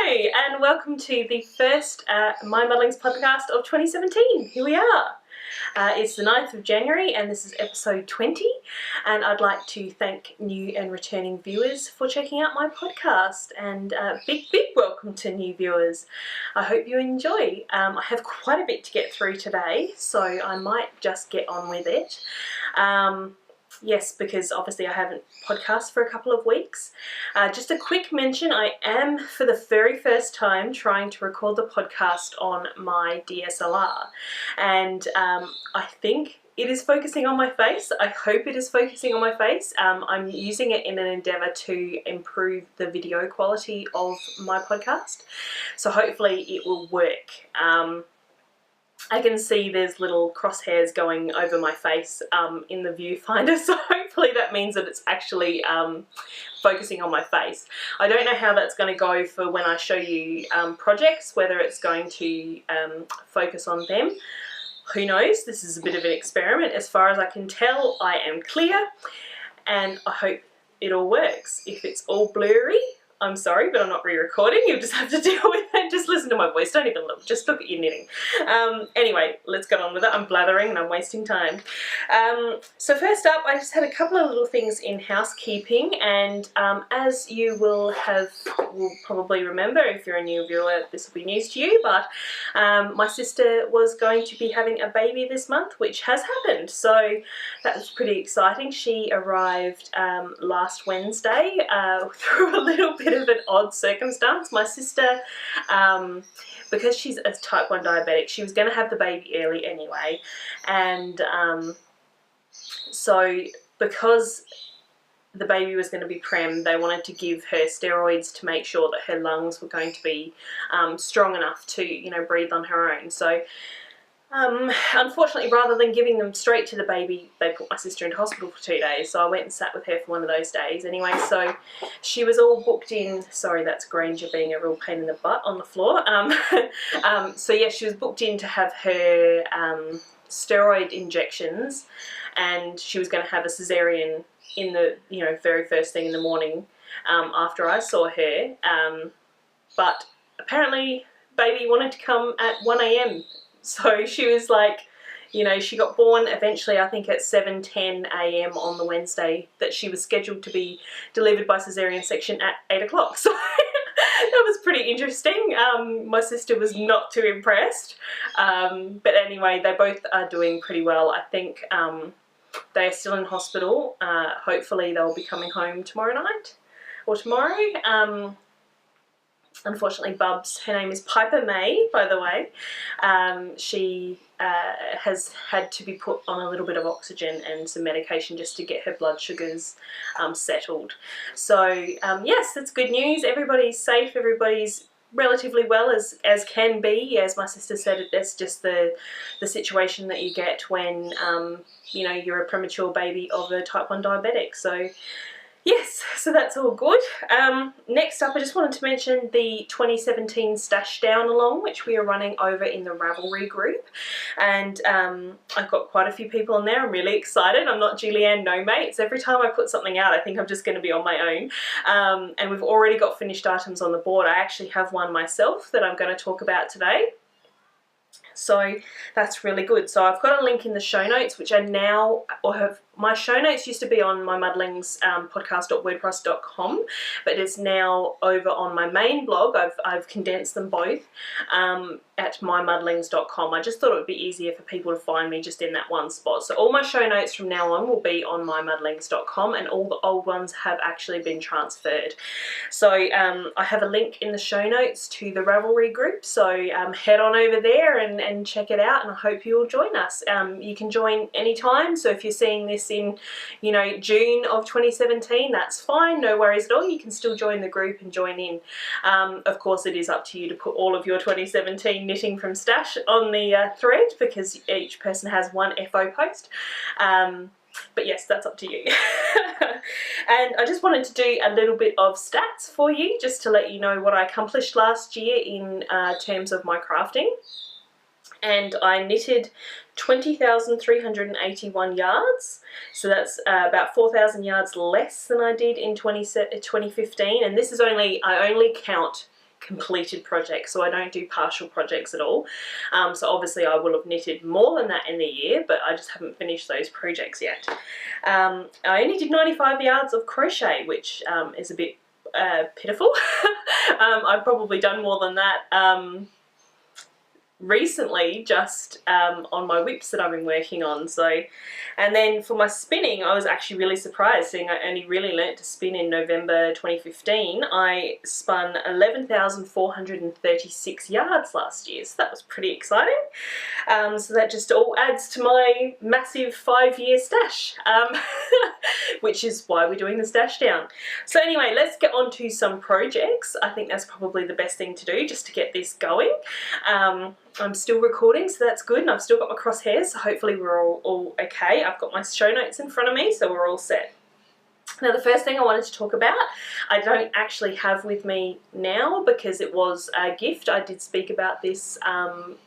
Hello and welcome to the first MyMuddlings podcast of 2017. Here we are. It's the 9th of January and this is episode 20, and I'd like to thank new and returning viewers for checking out my podcast, and big welcome to new viewers. I hope you enjoy. I have quite a bit to get through today, so I might just get on with it. Yes, because obviously I haven't podcast for a couple of weeks. Just a quick mention, I am for the very first time trying to record the podcast on my DSLR, and I think it is focusing on my face. I hope it is focusing on my face. I'm using it in an endeavour to improve the video quality of my podcast, so hopefully it will work. I can see there's little crosshairs going over my face in the viewfinder, so hopefully that means that it's actually focusing on my face. I don't know how that's going to go for when I show you projects, whether it's going to focus on them. Who knows? This is a bit of an experiment. As far as I can tell, I am clear, and I hope it all works. If it's all blurry, I'm sorry, but I'm not re-recording. You'll just have to deal with it. Just listen to my voice. Don't even look. Just look at your knitting. Anyway, let's get on with it. I'm blathering and I'm wasting time. So first up, I just had a couple of little things in housekeeping, and as you will probably remember, if you're a new viewer, this will be news to you, but my sister was going to be having a baby this month, which has happened. So that was pretty exciting. She arrived last Wednesday through a little bit of an odd circumstance. My sister, because she's a type 1 diabetic, she was going to have the baby early anyway, and so because the baby was going to be prem, they wanted to give her steroids to make sure that her lungs were going to be strong enough to, you know, breathe on her own. So unfortunately, rather than giving them straight to the baby, they put my sister into hospital for 2 days, so I went and sat with her for one of those days anyway. So she was all booked in. Sorry, that's Granger being a real pain in the butt on the floor. So yeah, she was booked in to have her steroid injections, and she was going to have a cesarean in the, you know, very first thing in the morning after I saw her, but apparently baby wanted to come at 1 a.m. So she was like, you know, she got born eventually, I think at 7:10 a.m. on the Wednesday that she was scheduled to be delivered by cesarean section at 8 o'clock. So that was pretty interesting. My sister was not too impressed. But anyway, they both are doing pretty well. I think they are still in hospital. Hopefully they'll be coming home tomorrow night or tomorrow. Unfortunately, Bubs, her name is Piper May, by the way, she has had to be put on a little bit of oxygen and some medication just to get her blood sugars settled. So yes, that's good news. Everybody's safe, everybody's relatively well as can be. As my sister said, that's just the situation that you get when you know, you're a premature baby of a type 1 diabetic. So yes, so that's all good. Next up, I just wanted to mention the 2017 Stash Down Along, which we are running over in the Ravelry group. And I've got quite a few people in there. I'm really excited. I'm not Julianne No Mates. Every time I put something out, I think I'm just going to be on my own. And we've already got finished items on the board. I actually have one myself that I'm going to talk about today. So that's really good. So I've got a link in the show notes, which are now, or have, my show notes used to be on MyMuddlings podcast.wordpress.com, but it's now over on my main blog. I've condensed them both at mymuddlings.com. I just thought it would be easier for people to find me just in that one spot. So all my show notes from now on will be on mymuddlings.com, and all the old ones have actually been transferred. So I have a link in the show notes to the Ravelry group, so head on over there and check it out, and I hope you'll join us. You can join anytime, so if you're seeing this in, you know, June of 2017, that's fine, no worries at all. You can still join the group and join in. Of course, it is up to you to put all of your 2017 knitting from Stash on the thread, because each person has one FO post. But yes, that's up to you. And I just wanted to do a little bit of stats for you, just to let you know what I accomplished last year in terms of my crafting. And I knitted 20,381 yards, so that's about 4,000 yards less than I did in 2015, and this is I only count completed projects, so I don't do partial projects at all. So obviously I will have knitted more than that in the year, but I just haven't finished those projects yet. I only did 95 yards of crochet, which is a bit pitiful. I've probably done more than that recently, just on my whips that I've been working on. So, and then for my spinning, I was actually really surprised, seeing I only really learnt to spin in November 2015. I spun 11,436 yards last year, so that was pretty exciting. So that just all adds to my massive 5-year stash, which is why we're doing the stash down. So anyway, let's get on to some projects. I think that's probably the best thing to do, just to get this going. I'm still recording, so that's good, and I've still got my crosshairs, so hopefully we're all okay. I've got my show notes in front of me, so we're all set. Now, the first thing I wanted to talk about, I don't actually have with me now because it was a gift. I did speak about this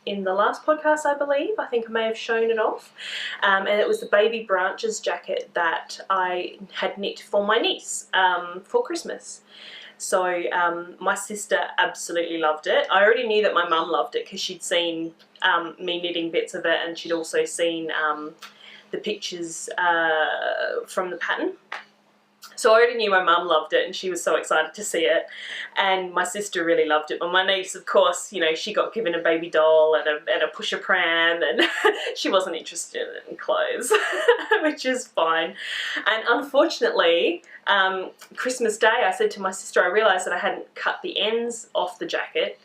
in the last podcast, I believe. I think I may have shown it off. And it was the Baby Branches jacket that I had knit for my niece for Christmas. So my sister absolutely loved it. I already knew that my mum loved it because she'd seen me knitting bits of it, and she'd also seen the pictures from the pattern. So I already knew my mum loved it, and she was so excited to see it, and my sister really loved it. But my niece, of course, you know, she got given a baby doll and a pusher pram, and she wasn't interested in clothes, which is fine. And unfortunately, Christmas Day, I said to my sister, I realised that I hadn't cut the ends off the jacket.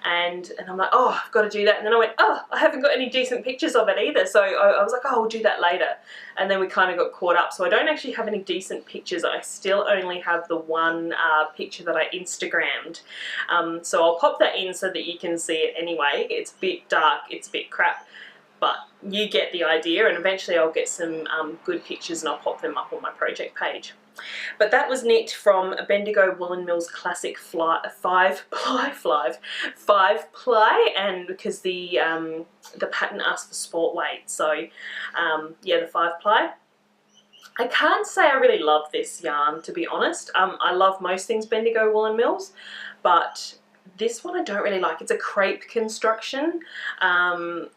And I'm like, oh, I've got to do that. And then I went, oh, I haven't got any decent pictures of it either. So I was like, oh, we'll do that later. And then we kind of got caught up. So I don't actually have any decent pictures. I still only have the one picture that I Instagrammed. So I'll pop that in so that you can see it anyway. It's a bit dark, it's a bit crap, but you get the idea. And eventually I'll get some good pictures and I'll pop them up on my project page. But that was knit from Bendigo Woolen Mills Classic 5-ply, and because the pattern asked for sport weight, so yeah, the 5-ply. I can't say I really love this yarn, to be honest. I love most things Bendigo Woolen Mills, but this one I don't really like. It's a crepe construction,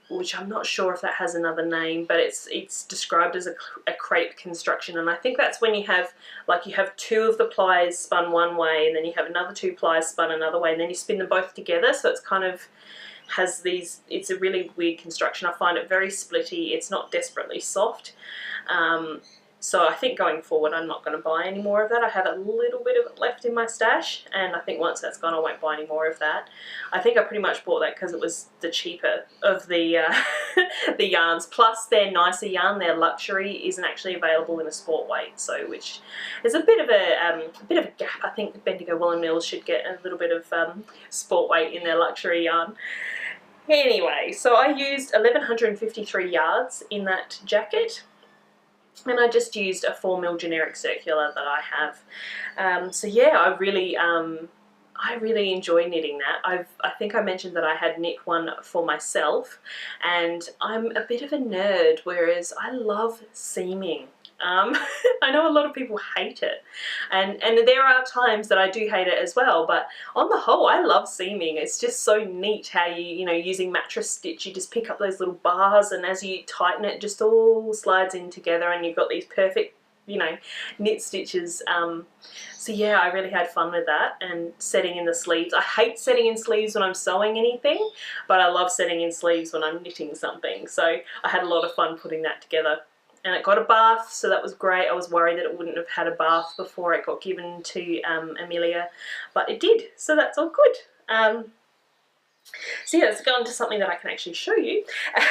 which I'm not sure if that has another name, but it's described as a crepe construction, and I think that's when you have, like, you have 2 of the plies spun one way, and then you have another 2 plies spun another way, and then you spin them both together, so it's kind of has these, it's a really weird construction. I find it very splitty. It's not desperately soft. So I think going forward I'm not going to buy any more of that. I have a little bit of it left in my stash, and I think once that's gone I won't buy any more of that. I think I pretty much bought that because it was the cheaper of the the yarns. Plus their nicer yarn, their luxury, isn't actually available in a sport weight, so which is a bit of a gap. I think Bendigo Woolen Mills should get a little bit of sport weight in their luxury yarn. Anyway, so I used 1153 yards in that jacket. And I just used a 4mm generic circular that I have. So yeah, I really enjoy knitting that. I think I mentioned that I had knit one for myself, and I'm a bit of a nerd, whereas I love seaming. I know a lot of people hate it, and there are times that I do hate it as well, but on the whole I love seaming. It's just so neat how you know, using mattress stitch, you just pick up those little bars, and as you tighten it, just all slides in together, and you've got these perfect, you know, knit stitches. So yeah, I really had fun with that, and setting in the sleeves. I hate setting in sleeves when I'm sewing anything, but I love setting in sleeves when I'm knitting something, so I had a lot of fun putting that together. And it got a bath, so that was great. I was worried that it wouldn't have had a bath before it got given to Amelia, but it did, so that's all good. So yeah, let's go on to something that I can actually show you.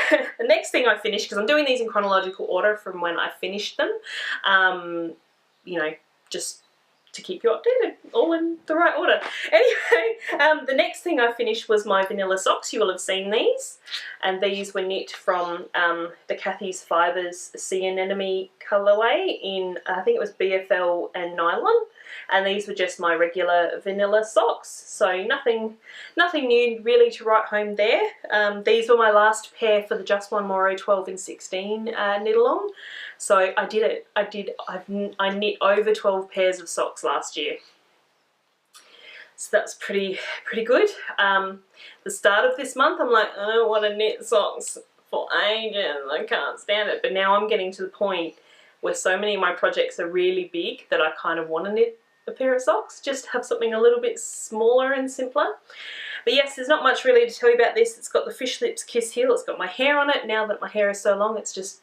The next thing I finished, because I'm doing these in chronological order from when I finished them, you know, just to keep you updated, all in the right order. Anyway, the next thing I finished was my vanilla socks. You will have seen these, and these were knit from the Kathy's Fibres Sea Anemone colourway in, I think it was BFL and nylon, and these were just my regular vanilla socks, so nothing new really to write home there. These were my last pair for the Just One More 12 and 16 knit along. So I did it. I knit over 12 pairs of socks last year. So that's pretty good. The start of this month, I'm like, I don't want to knit socks for ages, I can't stand it. But now I'm getting to the point where so many of my projects are really big that I kind of want to knit a pair of socks, just have something a little bit smaller and simpler. But yes, there's not much really to tell you about this. It's got the Fish Lips Kiss heel. It's got my hair on it. Now that my hair is so long, it's just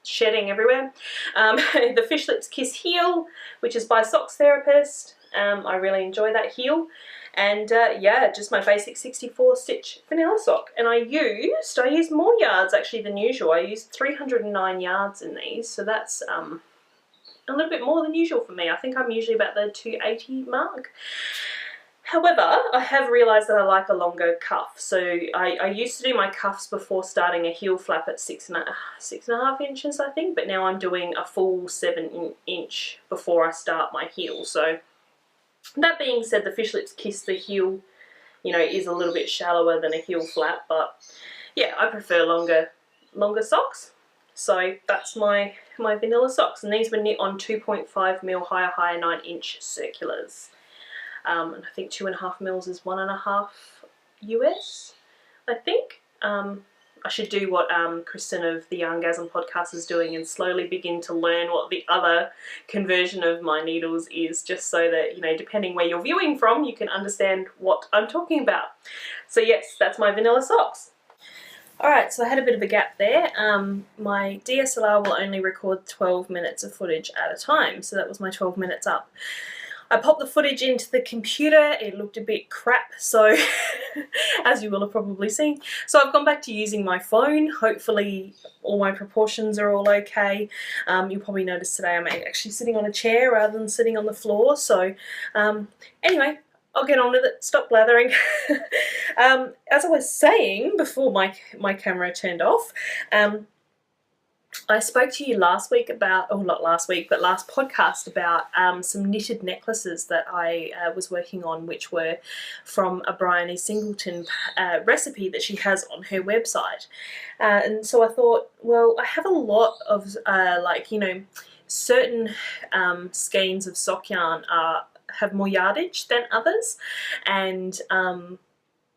shedding everywhere. The Fish Lips Kiss heel, which is by Socks Therapist. I really enjoy that heel. And yeah, just my basic 64 stitch vanilla sock. And I used more yards actually than usual. I used 309 yards in these, so that's a little bit more than usual for me. I think I'm usually about the 280 mark. However, I have realised that I like a longer cuff. So I used to do my cuffs before starting a heel flap at 6.5 inches, I think, but now I'm doing a full 7 inch before I start my heel. So that being said, the Fish Lips Kiss, the heel, you know, is a little bit shallower than a heel flap, but yeah, I prefer longer socks. So that's my vanilla socks, and these were knit on 2.5mm higher 9-inch circulars. And I think 2.5 mils is 1.5 US, I think. I should do what Kristen of the Yarngasm podcast is doing and slowly begin to learn what the other conversion of my needles is, just so that, you know, depending where you're viewing from, you can understand what I'm talking about. So yes, that's my vanilla socks. Alright, so I had a bit of a gap there. My DSLR will only record 12 minutes of footage at a time, so that was my 12 minutes up. I popped the footage into the computer, it looked a bit crap, so as you will have probably seen. So I've gone back to using my phone. Hopefully all my proportions are all okay. You'll probably notice today I'm actually sitting on a chair rather than sitting on the floor, so anyway, I'll get on with it, stop blathering. As I was saying before my camera turned off, I spoke to you last week about, oh not last week, but last podcast about some knitted necklaces that I was working on, which were from a Bryony Singleton recipe that she has on her website. And so I thought, well, I have a lot of like, you know, certain skeins of sock yarn have more yardage than others, and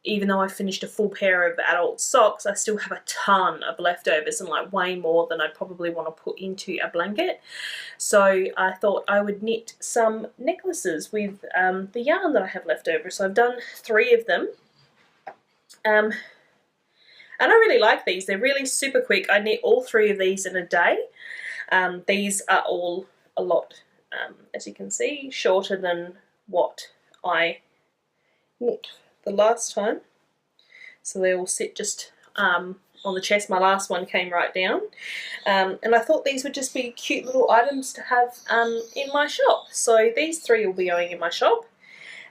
even though I finished a full pair of adult socks, I still have a ton of leftovers, and like way more than I'd probably want to put into a blanket. So I thought I would knit some necklaces with the yarn that I have left over. So I've done 3 of them. And I really like these. They're really super quick. I knit all 3 of these in a day. These are all a lot, as you can see, shorter than what I knit the last time, so they all sit just on the chest. My last one came right down, and I thought these would just be cute little items to have in my shop. So these 3 will be going in my shop,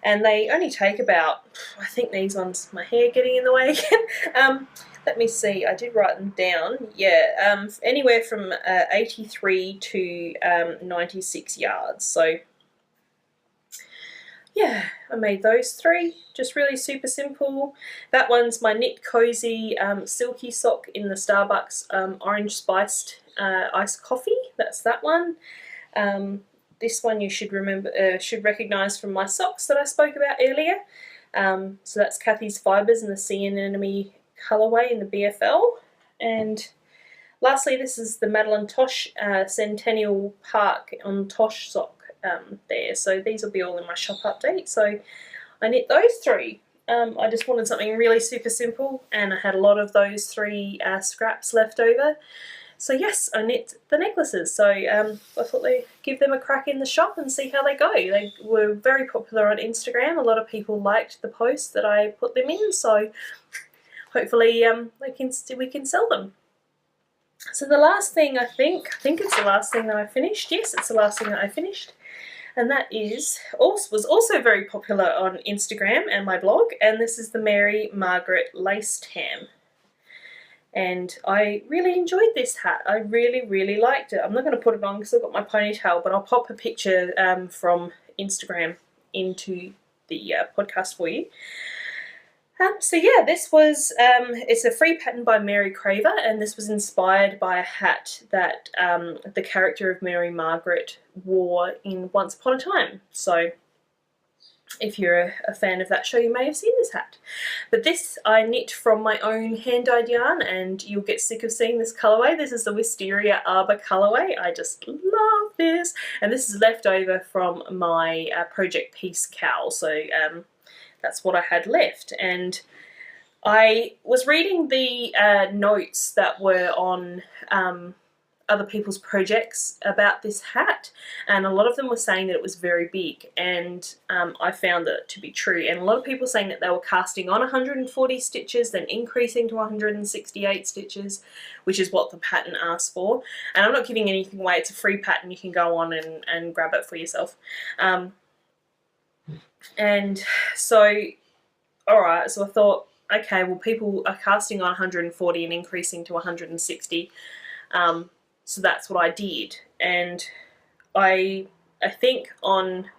and they only take about, I think these ones, my hair getting in the way again, let me see, I did write them down, yeah, anywhere from 83 to 96 yards, so yeah, I made those 3, just really super simple. That one's my Knit Cozy silky sock in the Starbucks orange spiced iced coffee. That's that one. This one you should should recognise from my socks that I spoke about earlier. So that's Kathy's Fibres in the Sea Anemone colourway in the BFL. And lastly, this is the Madeline Tosh Centennial Park on Tosh sock. There, so these will be all in my shop update. So I knit those 3. I just wanted something really super simple, and I had a lot of those 3 scraps left over. So yes, I knit the necklaces. So I thought I'd give them a crack in the shop and see how they go. They were very popular on Instagram. A lot of people liked the post that I put them in, so hopefully we can sell them. So the last thing, I think it's the last thing that I finished. Yes, it's the last thing that I finished. And that was also very popular on Instagram and my blog, and this is the Mary Margaret lace tam. And I really enjoyed this hat. I really liked it. I'm not going to put it on because I've got my ponytail, but I'll pop a picture from Instagram into the podcast for you. So yeah, this was, it's a free pattern by Mary Craver, and this was inspired by a hat that the character of Mary Margaret wore in Once Upon a Time. So If you're a fan of that show, you may have seen this hat. But this I knit from my own hand-dyed yarn, and you'll get sick of seeing this colourway. This is the Wisteria Arbor colourway. I just love this. And this is left over from my Project Peace cowl, so that's what I had left. And I was reading the notes that were on other people's projects about this hat, and a lot of them were saying that it was very big, and I found that to be true. And a lot of people saying that they were casting on 140 stitches, then increasing to 168 stitches, which is what the pattern asked for. And I'm not giving anything away, it's a free pattern, you can go on and grab it for yourself. And so, alright, so I thought, okay, well, people are casting on 140 and increasing to 160, so that's what I did. And I think on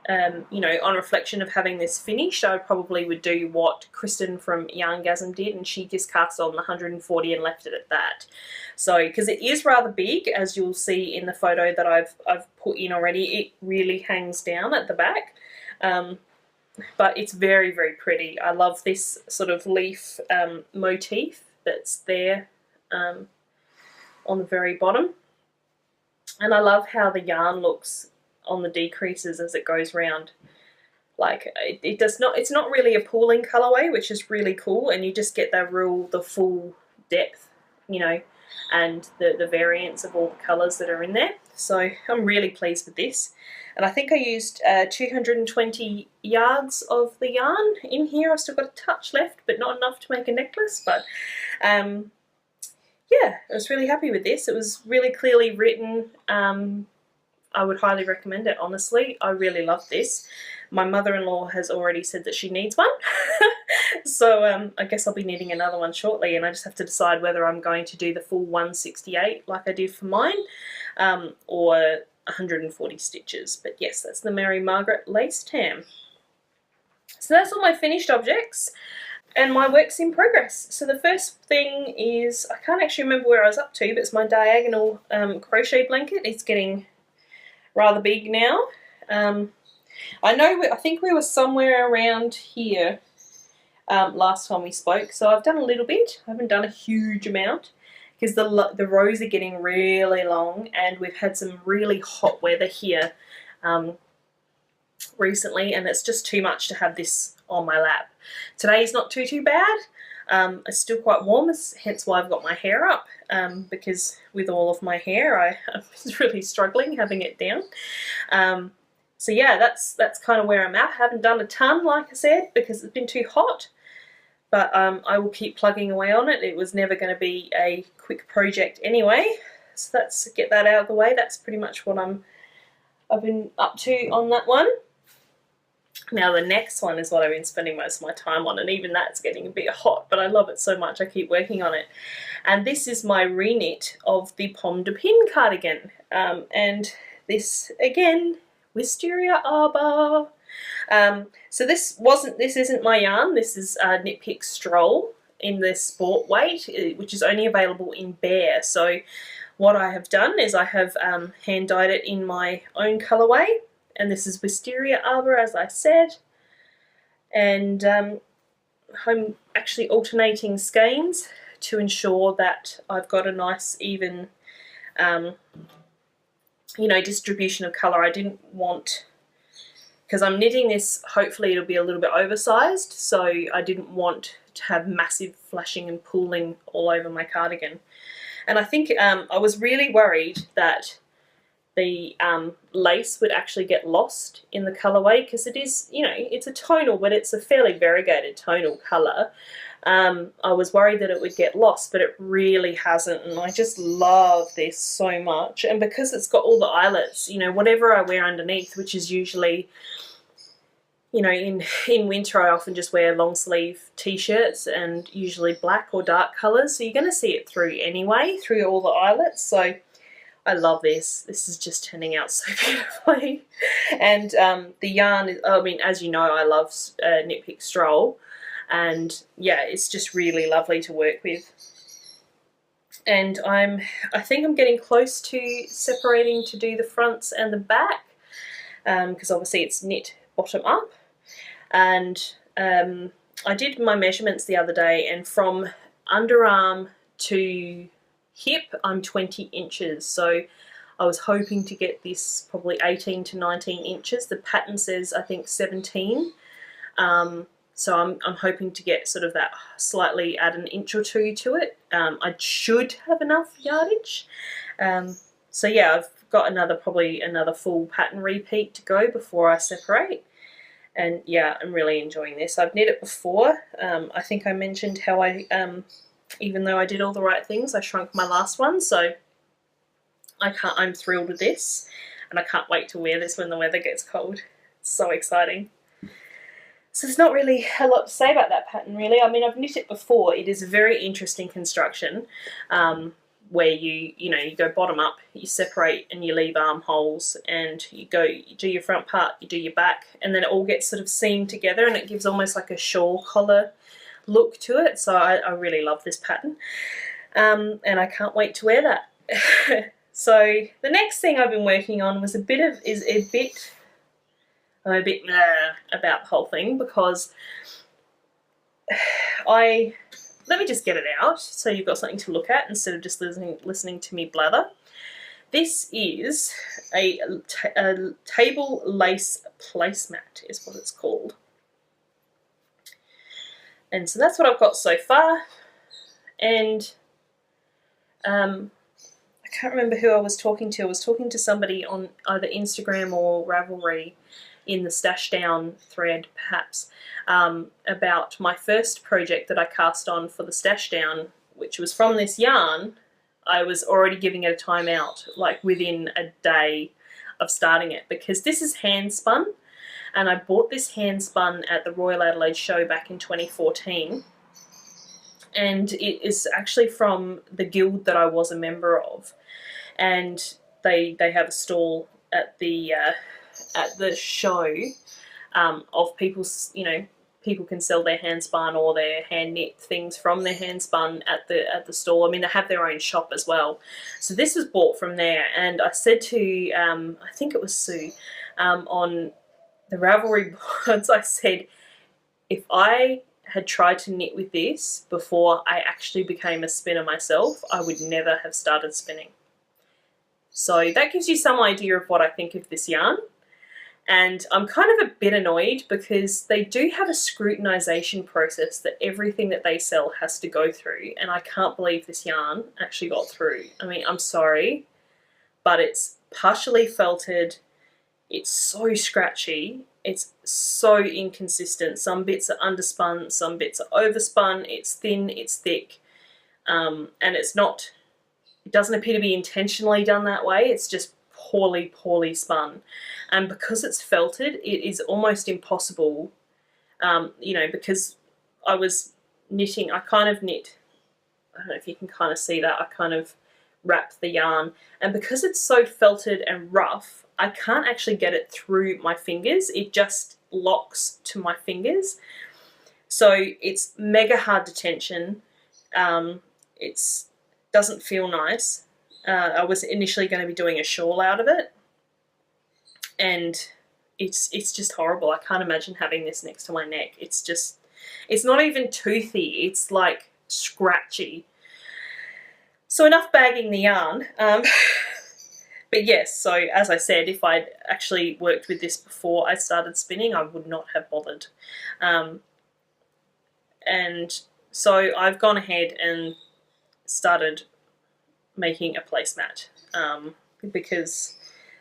you know, on reflection of having this finished, I probably would do what Kristen from Yarngasm did, and she just cast on 140 and left it at that. So, because it is rather big, as you'll see in the photo that I've put in already, it really hangs down at the back. But it's very, very pretty. I love this sort of leaf motif that's there on the very bottom, and I love how the yarn looks on the decreases as it goes round. Like it's not really a pooling colourway, which is really cool, and you just get the full depth, you know, and the variance of all the colours that are in there. So I'm really pleased with this. And I think I used 220 yards of the yarn in here. I've still got a touch left, but not enough to make a necklace. But yeah, I was really happy with this. It was really clearly written. I would highly recommend it, honestly. I really love this. My mother-in-law has already said that she needs one. So I guess I'll be needing another one shortly, and I just have to decide whether I'm going to do the full 168 like I did for mine, or 140 stitches. But yes, that's the Mary Margaret lace tam. So that's all my finished objects and my works in progress. So the first thing is, I can't actually remember where I was up to, but it's my diagonal crochet blanket. It's getting rather big now. I think we were somewhere around here last time we spoke, so I've done a little bit. I haven't done a huge amount because the rows are getting really long, and we've had some really hot weather here recently, and it's just too much to have this on my lap. Today's not too bad. It's still quite warm, hence why I've got my hair up, because with all of my hair I was really struggling having it down. So yeah, that's kind of where I'm at. I haven't done a ton, like I said, because it's been too hot, but I will keep plugging away on it. It was never going to be a quick project anyway, so let's get that out of the way. That's pretty much what I've been up to on that one. Now the next one is what I've been spending most of my time on, and even that's getting a bit hot, but I love it so much I keep working on it. And this is my reknit of the Pomme de Pin cardigan, and this again, Wisteria Arbor. So this isn't my yarn. This is Knit Pick Stroll in the sport weight, which is only available in bare. So what I have done is I have hand dyed it in my own colourway. And this is Wisteria Arbor, as I said, and I'm actually alternating skeins to ensure that I've got a nice even you know, distribution of colour. I didn't want, because I'm knitting this, hopefully it'll be a little bit oversized, so I didn't want to have massive flashing and pooling all over my cardigan. And I think I was really worried that the lace would actually get lost in the colourway, because it is, you know, it's a tonal, but it's a fairly variegated tonal colour. I was worried that it would get lost, but it really hasn't, and I just love this so much. And because it's got all the eyelets, you know, whatever I wear underneath, which is usually, you know, in winter I often just wear long sleeve t-shirts, and usually black or dark colours, so you're going to see it through anyway, through all the eyelets. So I love this. This is just turning out so beautifully. And the yarn is, I mean, as you know, I love Knit Pick Stroll, and yeah, it's just really lovely to work with. And I think I'm getting close to separating to do the fronts and the back, because obviously it's knit bottom up. And I did my measurements the other day, and from underarm to hip I'm 20 inches, so I was hoping to get this probably 18 to 19 inches. The pattern says I think 17, so I'm hoping to get sort of that, slightly add an inch or two to it. I should have enough yardage. So yeah, I've got probably another full pattern repeat to go before I separate. And yeah, I'm really enjoying this. I've knit it before. I think I mentioned how even though I did all the right things, I shrunk my last one, so I'm thrilled with this, and I can't wait to wear this when the weather gets cold. It's so exciting. So there's not really a lot to say about that pattern, really. I mean, I've knit it before. It is a very interesting construction, where you go bottom up, you separate and you leave armholes, and you do your front part, you do your back, and then it all gets sort of seamed together, and it gives almost like a shawl collar look to it. So I really love this pattern, and I can't wait to wear that. So the next thing I've been working on was I'm a bit about the whole thing, because let me just get it out so you've got something to look at instead of just listening to me blather. This is a table lace placemat is what it's called. And so that's what I've got so far. And I can't remember who I was talking to. I was talking to somebody on either Instagram or Ravelry in the Stash Down thread, perhaps, about my first project that I cast on for the Stash Down, which was from this yarn. I was already giving it a timeout, like within a day of starting it, because this is hand spun, and I bought this hand spun at the Royal Adelaide Show back in 2014, and it is actually from the guild that I was a member of, and they have a stall at the show of people's, people can sell their hand spun or their hand knit things from their hand spun at the stall. I mean, they have their own shop as well. So this was bought from there, and I said to I think it was Sue on the Ravelry boards, I said, if I had tried to knit with this before I actually became a spinner myself, I would never have started spinning. So that gives you some idea of what I think of this yarn. And I'm kind of a bit annoyed because they do have a scrutinisation process that everything that they sell has to go through, and I can't believe this yarn actually got through. I mean, I'm sorry, but it's partially felted, it's so scratchy, it's so inconsistent. Some bits are underspun, some bits are overspun, it's thin, it's thick, and it doesn't appear to be intentionally done that way, it's just poorly spun. And because it's felted, it is almost impossible, because I was knitting, I kind of knit, I don't know if you can kind of see that, I kind of wrapped the yarn, and because it's so felted and rough, I can't actually get it through my fingers, it just locks to my fingers. So it's mega hard to tension, it doesn't feel nice. I was initially going to be doing a shawl out of it, and it's just horrible. I can't imagine having this next to my neck. It's not even toothy, it's like scratchy. So enough bagging the yarn. But yes, so as I said, if I'd actually worked with this before I started spinning, I would not have bothered. And so I've gone ahead and started making a placemat, because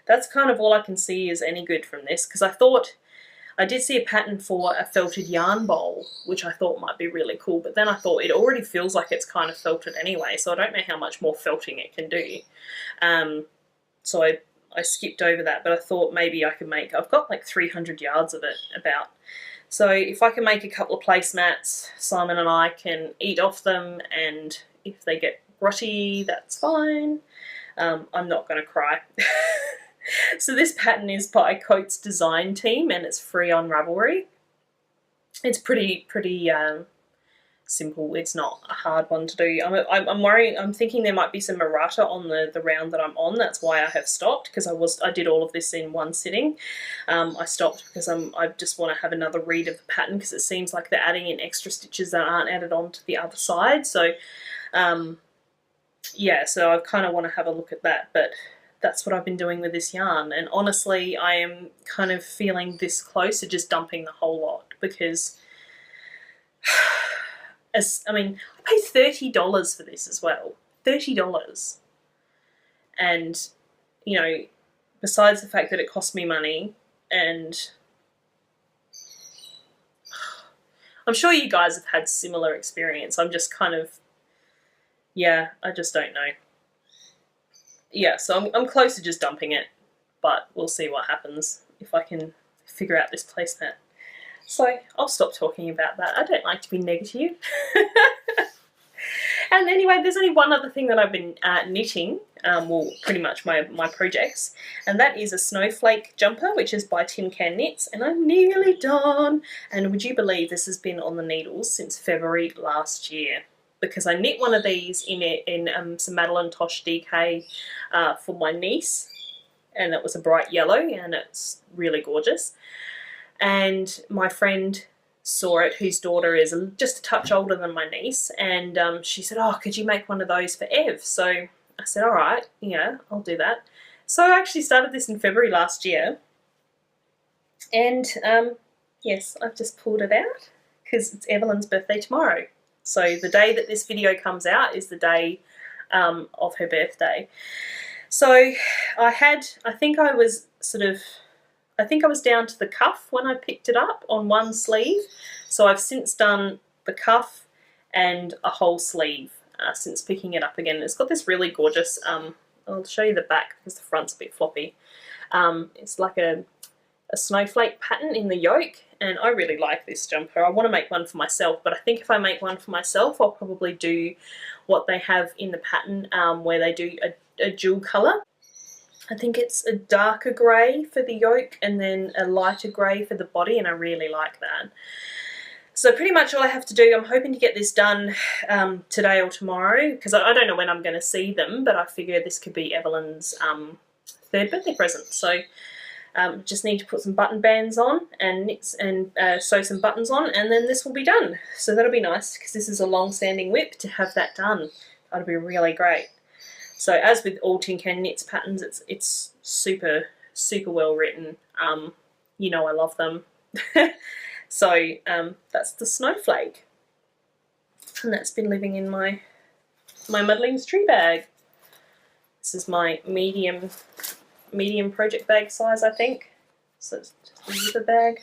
that's kind of all I can see is any good from this, because I did see a pattern for a felted yarn bowl, which I thought might be really cool, but then I thought it already feels like it's kind of felted anyway, so I don't know how much more felting it can do. So I skipped over that, but I thought maybe I could I've got like 300 yards of it about. So if I can make a couple of placemats, Simon and I can eat off them, and if they get grotty, that's fine. I'm not going to cry. So this pattern is by Coates Design Team, and it's free on Ravelry. It's pretty simple. It's not a hard one to do. I'm worrying. I'm thinking there might be some errata on the round that I'm on. That's why I have stopped, because I did all of this in one sitting. I stopped because I just want to have another read of the pattern, because it seems like they're adding in extra stitches that aren't added on to the other side. So yeah, so I kind of want to have a look at that, but that's what I've been doing with this yarn. And honestly, I am kind of feeling this close to just dumping the whole lot, because I mean, I paid $30 for this as well. $30. And, you know, besides the fact that it cost me money, and I'm sure you guys have had similar experience. I'm just kind of, yeah, I just don't know. Yeah, so I'm close to just dumping it, but we'll see what happens if I can figure out this placemat. So I'll stop talking about that. I don't like to be negative. And anyway, there's only one other thing that I've been knitting, well, pretty much my projects, and that is a Snowflake Jumper, which is by Tin Can Knits, and I'm nearly done. And would you believe this has been on the needles since February last year? Because I knit one of these in some Madeline Tosh DK for my niece, and it was a bright yellow, and it's really gorgeous. And my friend saw it, whose daughter is just a touch older than my niece, and she said, oh, could you make one of those for Ev? So I said, all right, yeah, I'll do that. So I actually started this in February last year, and yes, I've just pulled it out because it's Evelyn's birthday tomorrow. So the day that this video comes out is the day of her birthday. So I think I was down to the cuff when I picked it up on one sleeve. So I've since done the cuff and a whole sleeve since picking it up again. It's got this really gorgeous, I'll show you the back because the front's a bit floppy. It's like a snowflake pattern in the yoke, and I really like this jumper. I want to make one for myself, but I think if I make one for myself, I'll probably do what they have in the pattern where they do a dual colour. I think it's a darker grey for the yoke and then a lighter grey for the body, and I really like that. So pretty much all I have to do, I'm hoping to get this done today or tomorrow, because I don't know when I'm going to see them, but I figure this could be Evelyn's third birthday present. So just need to put some button bands on and sew some buttons on, and then this will be done. So that'll be nice, because this is a long-standing whip, to have that done. That'll be really great. So as with all Tin Can Knits patterns, it's super, super well written. You know I love them. So that's the Snowflake. And that's been living in my Muddlings tree bag. This is my medium project bag size, I think. So it's just a zipper bag.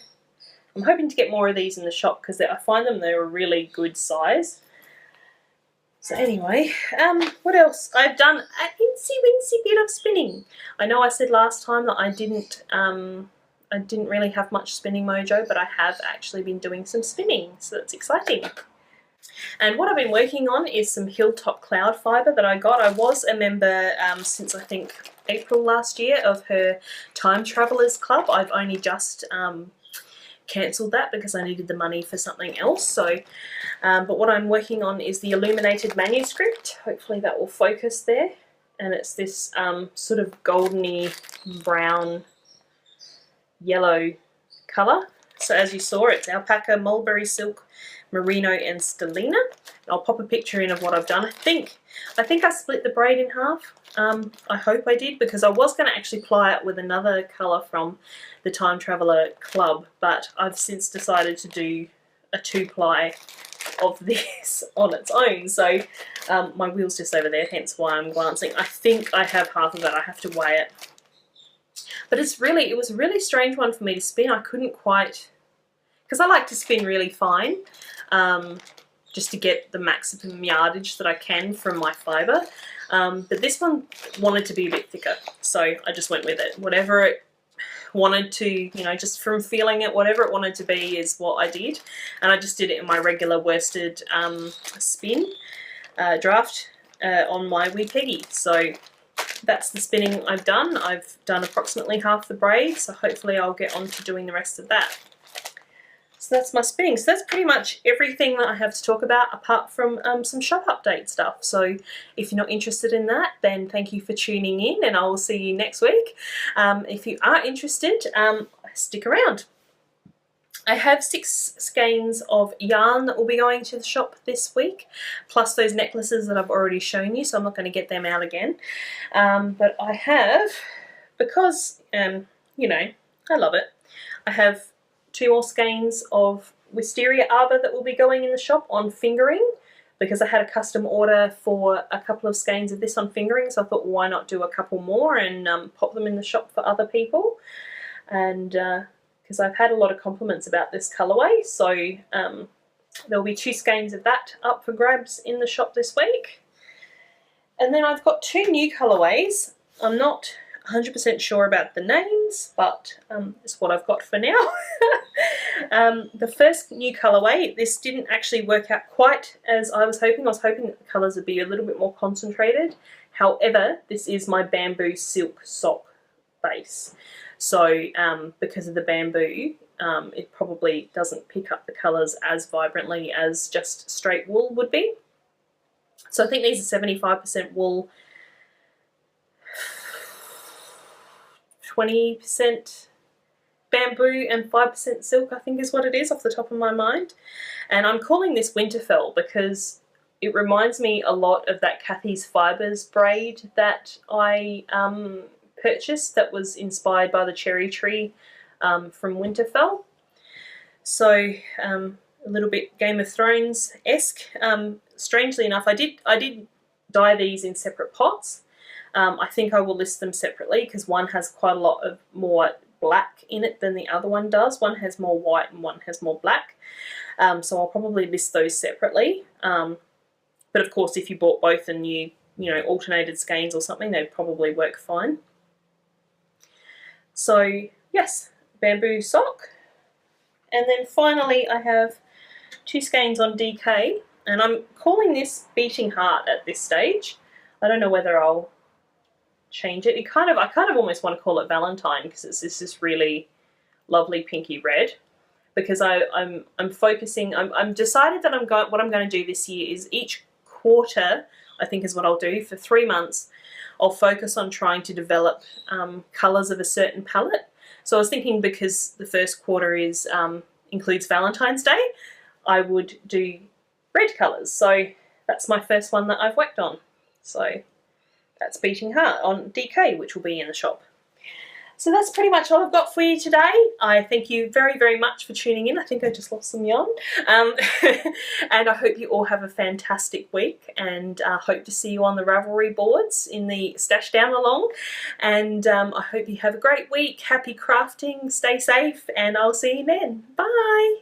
I'm hoping to get more of these in the shop, because I find they're a really good size. So anyway, what else? I've done an incy-wincy bit of spinning. I know I said last time that I didn't really have much spinning mojo, but I have actually been doing some spinning, so that's exciting. And what I've been working on is some Hilltop Cloud fibre that I got. I was a member since I think April last year of her Time Travelers Club. I've only just cancelled that because I needed the money for something else. So, but what I'm working on is the Illuminated Manuscript. Hopefully that will focus there. And it's this sort of goldeny brown yellow colour. So as you saw, it's alpaca, mulberry silk, merino and stellina. I'll pop a picture in of what I've done. I think I split the braid in half. I hope I did, because I was going to actually ply it with another colour from the Time Traveller Club, but I've since decided to do a 2-ply of this on its own. So my wheel's just over there, hence why I'm glancing. I think I have half of it. I have to weigh it. But it was a really strange one for me to spin. I couldn't quite, because I like to spin really fine, just to get the maximum yardage that I can from my fibre. But this one wanted to be a bit thicker, so I just went with it. Whatever it wanted to, you know, just from feeling it, whatever it wanted to be is what I did. And I just did it in my regular worsted spin draft on my Wee Peggy. So that's the spinning I've done. I've done approximately half the braid, so hopefully I'll get on to doing the rest of that. So So that's my spinning. So that's pretty much everything that I have to talk about, apart from some shop update stuff. So if you're not interested in that, then thank you for tuning in, and I will see you next week. If you are interested, stick around. I have 6 skeins of yarn that will be going to the shop this week, plus those necklaces that I've already shown you, so I'm not going to get them out again. But I have, because, you know, I love it, I have 2 more skeins of wisteria arbor that will be going in the shop on fingering, because I had a custom order for a couple of skeins of this on fingering, so I thought, why not do a couple more and pop them in the shop for other people. And because I've had a lot of compliments about this colourway, so there'll be 2 skeins of that up for grabs in the shop this week. And then I've got 2 new colourways. I'm not 100% sure about the names, but it's what I've got for now. The first new colourway, this didn't actually work out quite as I was hoping. I was hoping that the colours would be a little bit more concentrated. However, this is my bamboo silk sock base. So because of the bamboo, it probably doesn't pick up the colours as vibrantly as just straight wool would be. So I think these are 75% wool, 20% bamboo and 5% silk, I think is what it is off the top of my mind. And I'm calling this Winterfell because it reminds me a lot of that Kathy's Fibres braid that I purchased, that was inspired by the cherry tree from Winterfell. So a little bit Game of Thrones-esque. Strangely enough, I did dye these in separate pots. I think I will list them separately because one has quite a lot of more black in it than the other one does. One has more white and one has more black. So I'll probably list those separately. But of course, if you bought both and you alternated skeins or something, they'd probably work fine. So yes, bamboo sock. And then finally I have 2 skeins on DK, and I'm calling this Beating Heart at this stage. I don't know whether I'll change it. I kind of almost want to call it Valentine because it's this really lovely pinky red. Because I'm focusing. I'm decided that what I'm going to do this year is each quarter, I think is what I'll do for 3 months. I'll focus on trying to develop colours of a certain palette. So I was thinking, because the first quarter includes Valentine's Day, I would do red colours. So that's my first one that I've worked on. So that's Beating Heart on DK, which will be in the shop. So that's pretty much all I've got for you today. I thank you very, very much for tuning in. I think I just lost some yarn. And I hope you all have a fantastic week, and I hope to see you on the Ravelry boards in the stash down along. And I hope you have a great week. Happy crafting, stay safe, and I'll see you then. Bye!